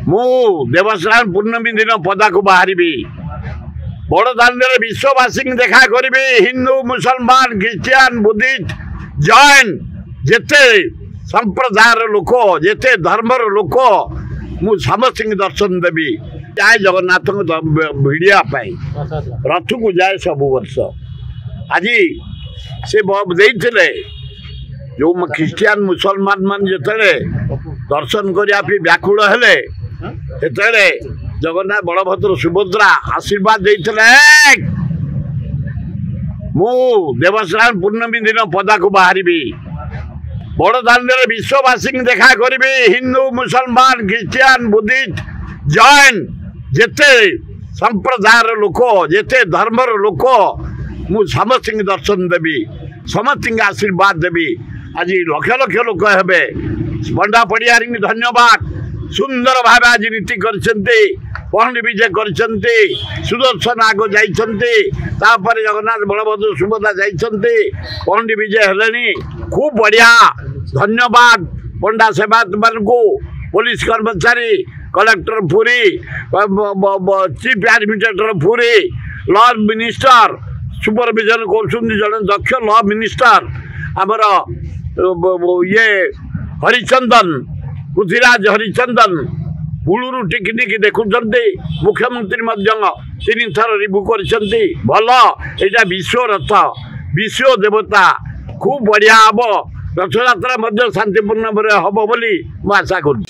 मु देवस्नान पूर्णमी दिन पदा को बाहरी बड़दाण्ड विश्ववासी देखा करी हिंदू मुसलमान क्रिश्चियन बुद्धिस्ट जैन जेते संप्रदायर लोक जेते धर्मर लोक मु समस्त दर्शन देवी जाए जगन्नाथ भिड़िया रथ को जाए सब वर्ष आज से देते जो क्रिश्चियन मुसलमान मान जिते दर्शन करने व्याकुल हेले जगन्नाथ बलभद्र सुभद्रा आशीर्वाद देते मु देवस्नान पूर्णमी दिन पदा को बाहरी बड़दाण्ड विश्ववासी देखा करी हिंदू मुसलमान क्रिश्चियन बुद्धिस्ट जैन जेते संप्रदायर लोक जेते धर्मर लोक मु समस्त दर्शन देवी समस्त आशीर्वाद देवी आज लक्ष लक्ष लोक हे पंडा पड़ियारी धन्यवाद सुंदर भाव आज नीति पहंडी विजय कर सुदर्शन आग जापर जगन्नाथ बलभद्र सुभद्रा जाइए पहंडी विजय हेले खूब बढ़िया धन्यवाद पंडा सेवायत मान को पुलिस कर्मचारी collector Puri chief administrator Puri law minister supervision कर दक्ष लॉ मिनिस्टर आमर ये हरिचंदन पृथ्वीराज हरिचंदन बुलू टिकनिक देखुं मुख्यमंत्री 3 थर रिव्यू कर भल यहाँ विश्व रथ विश्व देवता खूब बढ़िया हम रथयात्रा शांतिपूर्ण हम बोली आशा करूँ।